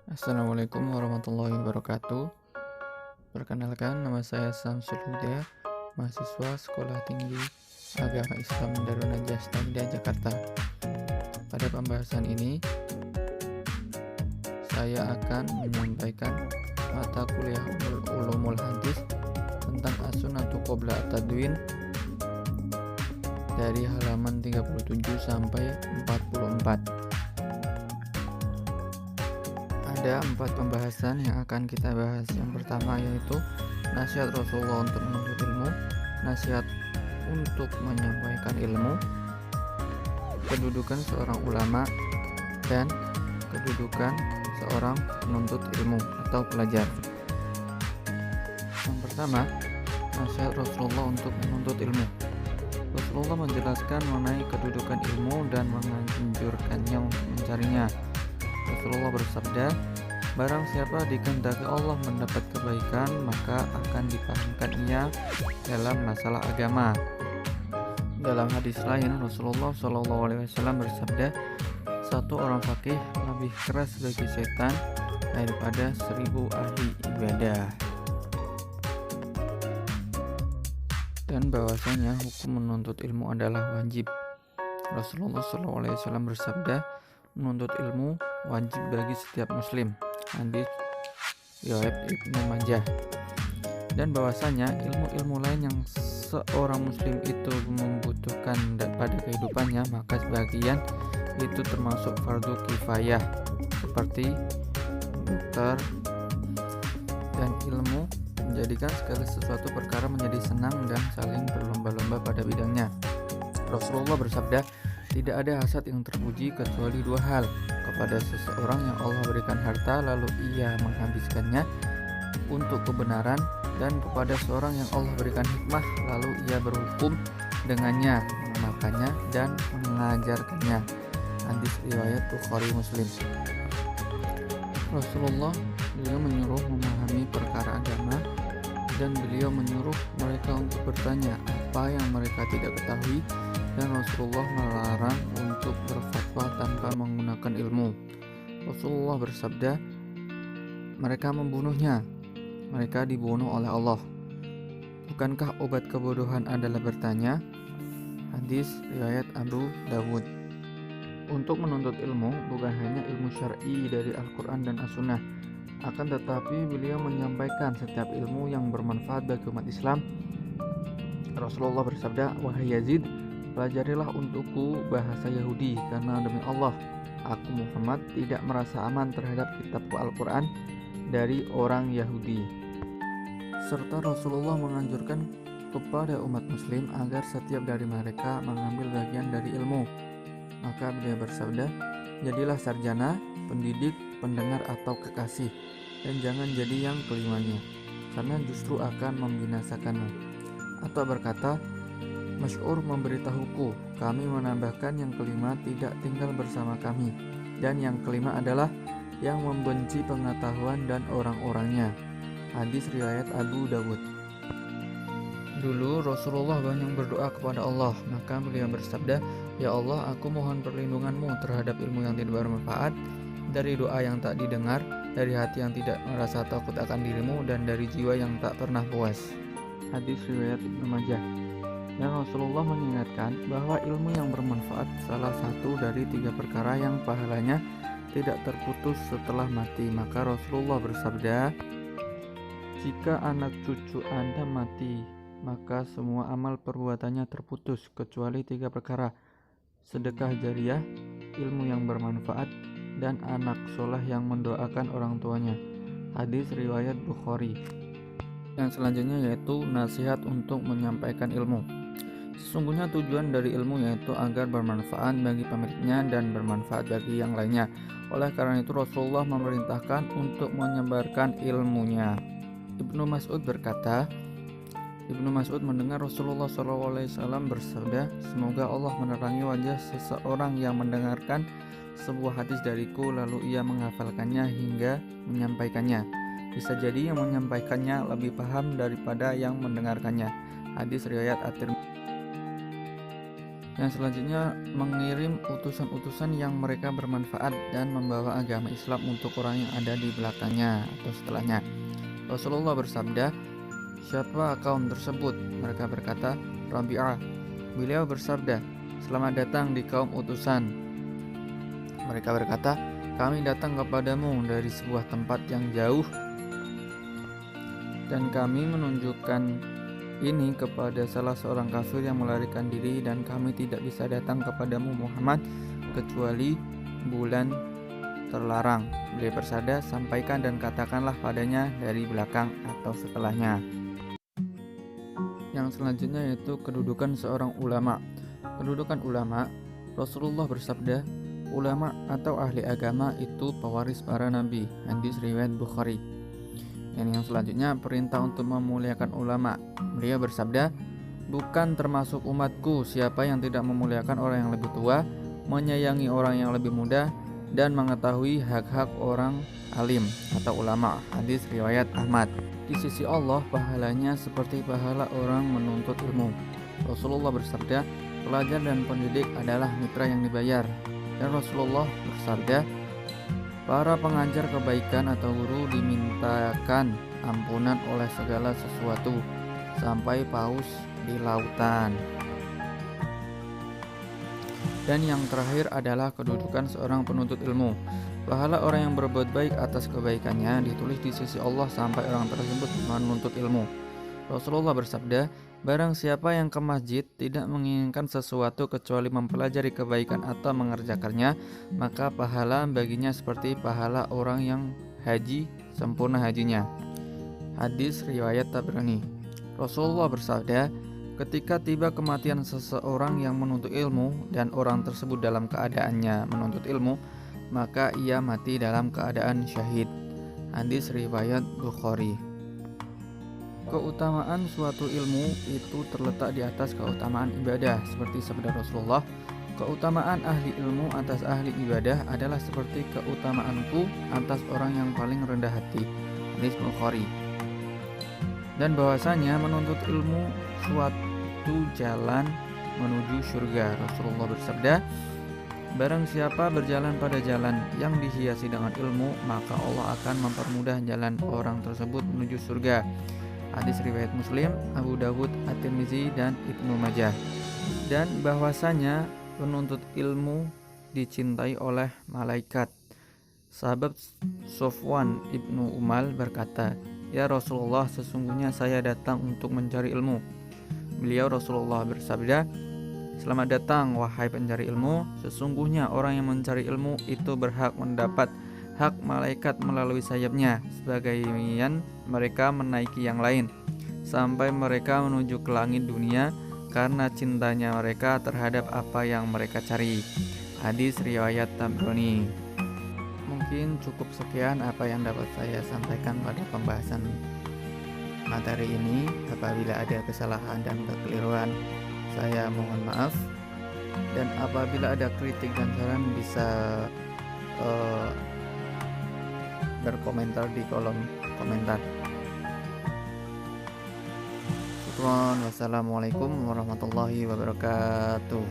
Assalamualaikum warahmatullahi wabarakatuh. Perkenalkan, nama saya Samsul Huda, mahasiswa Sekolah Tinggi Agama Islam Darun Najah Tahidiyah Jakarta. Pada pembahasan ini, saya akan menyampaikan mata kuliah Ulumul Hadis tentang As-Sunnatu Qabla At-Tadwin dari halaman 37 sampai 44. Ada 4 pembahasan yang akan kita bahas. Yang pertama yaitu nasihat Rasulullah untuk menuntut ilmu, nasihat untuk menyampaikan ilmu, kedudukan seorang ulama, dan kedudukan seorang penuntut ilmu atau pelajar. Yang pertama, nasihat Rasulullah untuk menuntut ilmu. Rasulullah menjelaskan mengenai kedudukan ilmu dan menganjurkannya untuk mencarinya. Rasulullah bersabda, barang siapa dikehendaki Allah mendapat kebaikan, maka akan dipahamkan ia dalam masalah agama. Dalam hadis lain, Rasulullah SAW bersabda, satu orang fakih lebih keras bagi setan daripada 1000 ahli ibadah. Dan bahwasanya hukum menuntut ilmu adalah wajib. Rasulullah SAW bersabda, menuntut ilmu wajib bagi setiap muslim. Hadis riwayat Ibnu Majah. Dan bahwasanya ilmu-ilmu lain yang seorang muslim itu membutuhkan pada kehidupannya, maka sebagian itu termasuk fardu kifayah, seperti dokter. Dan ilmu menjadikan segala sesuatu perkara menjadi senang dan saling berlomba-lomba pada bidangnya. Rasulullah bersabda, tidak ada hasad yang terpuji kecuali 2 hal, kepada seseorang yang Allah berikan harta lalu ia menghabiskannya untuk kebenaran, dan kepada seorang yang Allah berikan hikmah lalu ia berhukum dengannya, mengamalkannya dan mengajarkannya. Hadis riwayat Bukhari Muslim. Rasulullah beliau menyuruh memahami perkara agama, dan beliau menyuruh mereka untuk bertanya apa yang mereka tidak ketahui, dan Rasulullah melarang untuk berfatwa tanpa menggunakan ilmu. Rasulullah bersabda, mereka membunuhnya, mereka dibunuh oleh Allah. Bukankah obat kebodohan adalah bertanya? Hadis riwayat Abu Dawud. Untuk menuntut ilmu bukan hanya ilmu syar'i dari Al-Quran dan As-Sunnah, akan tetapi beliau menyampaikan setiap ilmu yang bermanfaat bagi umat Islam. Rasulullah bersabda, wahai Yazid, pelajarilah untukku bahasa Yahudi, karena demi Allah, aku Muhammad tidak merasa aman terhadap kitabku Al-Quran dari orang Yahudi. Serta Rasulullah menganjurkan kepada umat muslim agar setiap dari mereka mengambil bagian dari ilmu. Maka beliau bersabda, jadilah sarjana, pendidik, pendengar atau kekasih, dan jangan jadi yang kelimanya, karena justru akan membinasakanmu. Atau berkata, Masy'ur memberitahuku, kami menambahkan yang kelima tidak tinggal bersama kami, dan yang kelima adalah yang membenci pengetahuan dan orang-orangnya. Hadis riwayat Abu Dawud. Dulu Rasulullah banyak berdoa kepada Allah, maka beliau bersabda, ya Allah, aku mohon perlindunganmu terhadap ilmu yang tidak bermanfaat, dari doa yang tak didengar, dari hati yang tidak merasa takut akan dirimu, dan dari jiwa yang tak pernah puas. Hadis riwayat Ibnu Majah. Dan Rasulullah mengingatkan bahwa ilmu yang bermanfaat salah satu dari 3 perkara yang pahalanya tidak terputus setelah mati. Maka Rasulullah bersabda, jika anak cucu Anda mati, maka semua amal perbuatannya terputus kecuali 3 perkara: sedekah jariyah, ilmu yang bermanfaat, dan anak soleh yang mendoakan orang tuanya. Hadis riwayat Bukhari. Yang selanjutnya yaitu nasihat untuk menyampaikan ilmu. Sesungguhnya tujuan dari ilmu yaitu agar bermanfaat bagi pemiliknya dan bermanfaat bagi yang lainnya. Oleh karena itu Rasulullah memerintahkan untuk menyebarkan ilmunya. Ibnu Mas'ud berkata, Ibnu Mas'ud mendengar Rasulullah SAW bersabda, semoga Allah menerangi wajah seseorang yang mendengarkan sebuah hadis dariku lalu ia menghafalkannya hingga menyampaikannya. Bisa jadi yang menyampaikannya lebih paham daripada yang mendengarkannya. Hadis riwayat At-Tirmidzi. Yang selanjutnya, mengirim utusan-utusan yang mereka bermanfaat dan membawa agama Islam untuk orang yang ada di belakangnya atau setelahnya. Rasulullah bersabda, "Siapa kaum tersebut?" Mereka berkata, "Rabi'ah." Beliau bersabda, "Selamat datang di kaum utusan." Mereka berkata, "Kami datang kepadamu dari sebuah tempat yang jauh dan kami menunjukkan ini kepada salah seorang kafir yang melarikan diri, dan kami tidak bisa datang kepadamu Muhammad kecuali bulan terlarang." Beliau bersabda, "Sampaikan dan katakanlah padanya dari belakang atau setelahnya." Yang selanjutnya yaitu kedudukan seorang ulama. Kedudukan ulama, Rasulullah bersabda, "Ulama atau ahli agama itu pewaris para nabi." Hadis riwayat Bukhari. Dan yang selanjutnya, perintah untuk memuliakan ulama. Beliau bersabda, "Bukan termasuk umatku siapa yang tidak memuliakan orang yang lebih tua, menyayangi orang yang lebih muda, dan mengetahui hak-hak orang alim atau ulama." Hadis riwayat Ahmad. Di sisi Allah, pahalanya seperti pahala orang menuntut ilmu. Rasulullah bersabda, "Pelajar dan pendidik adalah mitra yang dibayar." Dan Rasulullah bersabda, "Para pengajar kebaikan atau guru dimintakan ampunan oleh segala sesuatu, sampai paus di lautan." Dan yang terakhir adalah kedudukan seorang penuntut ilmu. Pahala orang yang berbuat baik atas kebaikannya ditulis di sisi Allah sampai orang tersebut menuntut ilmu. Rasulullah bersabda, "Barang siapa yang ke masjid tidak menginginkan sesuatu kecuali mempelajari kebaikan atau mengerjakannya, maka pahala baginya seperti pahala orang yang haji sempurna hajinya." Hadis riwayat Tabrani. Rasulullah bersabda, "Ketika tiba kematian seseorang yang menuntut ilmu dan orang tersebut dalam keadaannya menuntut ilmu, maka ia mati dalam keadaan syahid." Hadis riwayat Bukhari. Keutamaan suatu ilmu itu terletak di atas keutamaan ibadah, seperti sabda Rasulullah, "Keutamaan ahli ilmu atas ahli ibadah adalah seperti keutamaanku atas orang yang paling rendah hati." Hadis Bukhari. Dan bahwasanya menuntut ilmu suatu jalan menuju surga. Rasulullah bersabda, "Barang siapa berjalan pada jalan yang dihiasi dengan ilmu, maka Allah akan mempermudah jalan orang tersebut menuju surga." Hadis riwayat Muslim, Abu Dawud, At-Tirmizi, dan Ibnu Majah. Dan bahwasanya penuntut ilmu dicintai oleh malaikat. Sahabat Sofwan Ibnu Umal berkata, "Ya Rasulullah, sesungguhnya saya datang untuk mencari ilmu." Beliau Rasulullah bersabda, "Selamat datang wahai pencari ilmu, sesungguhnya orang yang mencari ilmu itu berhak mendapat hak malaikat melalui sayapnya, sebagian mereka menaiki yang lain, sampai mereka menuju ke langit dunia karena cintanya mereka terhadap apa yang mereka cari." Hadis riwayat Tabrani. Mungkin cukup sekian apa yang dapat saya sampaikan pada pembahasan materi ini. Apabila ada kesalahan dan kekeliruan, saya mohon maaf. Dan apabila ada kritik dan saran, bisa berkomentar di kolom komentar. Syukron. Wassalamualaikum warahmatullahi wabarakatuh.